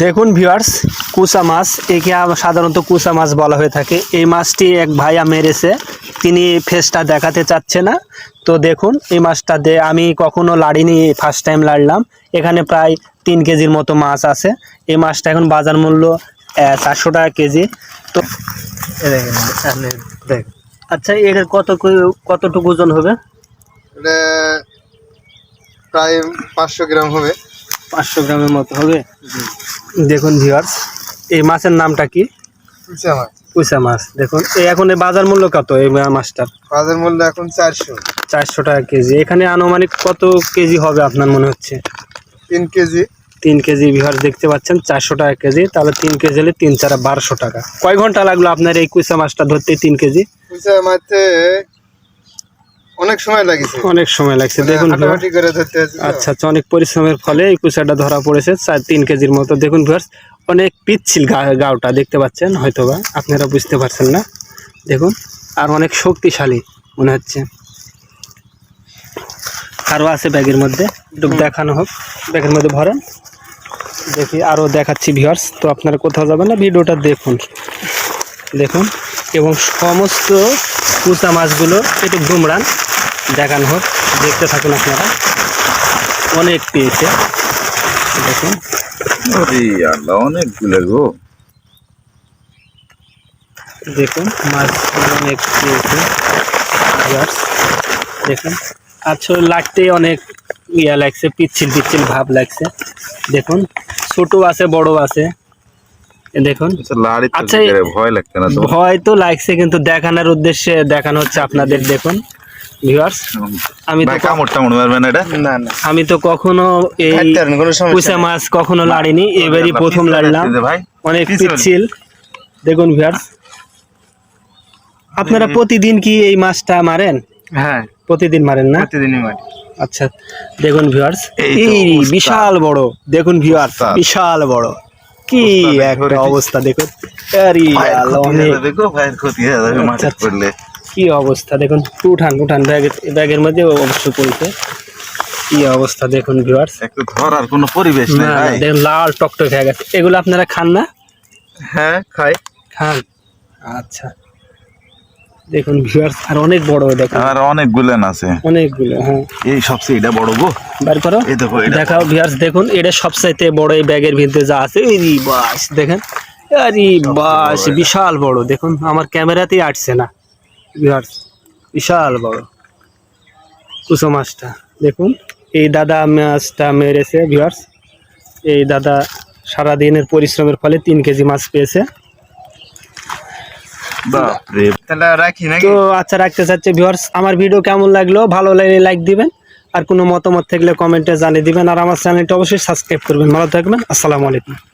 দেখুন ভিউয়ার্স, কুসা মাছ, একে সাধারণত কুসা মাছ বলা হয়ে থাকে। এই মাছটি এক ভাইয়া মেরেছে, তিনি ফেসটা দেখাতে চাচ্ছে না। তো দেখুন এই মাছটা আমি কখনো লাড়িনি, ফার্স্ট টাইম লাড়লাম। এখানে প্রায় 3 কেজির মতো মাছ আছে। এই মাছটা এখন বাজার মূল্য 400 টাকা কেজি। তো দেখ, আচ্ছা এর কতটুকু ওজন হবে? এটা প্রায় 500 গ্রাম হবে। 500 গ্রামের মতো হবে। দেখুন ভিউয়ার্স, এই মাছের নামটা কি? কুচা মাছ। কুচা মাছ। দেখুন এখন এই বাজার মূল্য কত এই মাছটার? বাজার মূল্য এখন 400 টাকা কেজি। এখানে আনুমানিক কত কেজি হবে আপনার মনে হচ্ছে? 3 কেজি। 3 কেজি ভিউয়ার্স, দেখতে পাচ্ছেন 400 টাকা কেজি। তাহলে 3 কেজি হলে 3 4 1200 টাকা। কয় ঘন্টা লাগলো আপনার এই কুচা মাছটা ধরতে 3 কেজি? কুচা মাছে অনেক সময় লাগছে। অনেক সময় লাগছে। দেখুন হাঁটাহাঁটি করে ধরতে হচ্ছে। আচ্ছা আচ্ছা, অনেক পরিশ্রমের ফলে এই কুচাটা ধরা পড়েছে 3 কেজির মতো। দেখুন ভিউয়ার্স, অনেক পিচ্ছিল গাওটা, দেখতে পাচ্ছেন হয়তোবা আপনারা বুঝতে পারছেন না। দেখুন, আর অনেক শক্তিশালী মনে হচ্ছে। আরও আছে ব্যাগের মধ্যে, একটু দেখানো হোক। ব্যাগের মধ্যে ভরেন, দেখি আরও দেখাচ্ছি ভিউয়ার্স। তো আপনারা কোথাও যাবেন না, ভিডিওটা দেখুন। দেখুন, এবং সমস্ত কুচা মাছগুলো একটু ঘুমড়ান, দেখানো হোক, দেখতে থাকুন আপনারা। অনেক পেয়েছে দেখুন। অনেকগুলো গো, দেখুন মাছ অনেক পেয়েছে ভিউয়ার্স। দেখুন আসলে লাগতে অনেক ইয়া লাগছে, পিচ্ছিল পিচ্ছিল ভাব লাগছে। দেখুন ছোট আছে, বড় আছে। দেখুন আচ্ছা, ভয় লাগছে না? ভয় তো লাগছে, কিন্তু দেখানোর উদ্দেশ্যে দেখানো হচ্ছে আপনাদের। দেখুন ভিউয়ার্স, আমি তো কখনো এই কুচা মাছ কখনো লাড়িনি, এবারই প্রথম লাড়লাম। অনেক পিচ্ছিল। দেখুন ভিউয়ার্স, আপনারা প্রতিদিন কি এই মাছটা মারেন? হ্যাঁ, প্রতিদিন মারেন না? প্রতিদিনই মারি। আচ্ছা দেখুন ভিউয়ার্স, এই বিশাল বড়। দেখুন ভিউয়ার্স, বিশাল বড়। কি একটা অবস্থা দেখুন। আরে কি অবস্থা দেখুন। উঠান ব্যাগের মধ্যে অবশ্য পড়ছে। কি অবস্থা দেখুন ভিউয়ার্স, একটু ধরার কোনো পরিবেশ নেই ভাই। দেখুন লাল টকটক হয়ে গেছে। এগুলো আপনারা খান না? হ্যাঁ, খান। আচ্ছা দেখুন ভিউয়ার্স, আর অনেক বড়। দেখুন আর অনেকগুলো আছে, অনেকগুলো। হ্যাঁ, এই সবচেয়ে এটা বড় গো। বার করো, এই দেখো, দেখাও ভিউয়ার্স। দেখুন এটা সবচাইতে বড় এই ব্যাগের ভিতরে যা আছে। এই বাস দেখেন, আরে বাস বিশাল বড়। দেখুন আমার ক্যামেরাতেই আসছে না ভিউয়ার্স, বিশাল বড় কুচো মাছটা। দেখুন এই দাদা মাছটা মেরেছে ভিউয়ার্স। এই দাদা সারাদিনের পরিশ্রমের ফলে 3 কেজি মাছ পেয়েছে। তাহলে রাখি নাকি? তো আচ্ছা, রাখতে চাচ্ছে ভিউয়ার্স। আমার ভিডিও কেমন লাগলো, ভালো লাগলে লাইক দিবেন, আর কোনো মতামত থাকলে কমেন্টে জানিয়ে দিবেন, আর আমার চ্যানেলটা অবশ্যই সাবস্ক্রাইব করবেন। ভালো থাকবেন, আসসালামু আলাইকুম।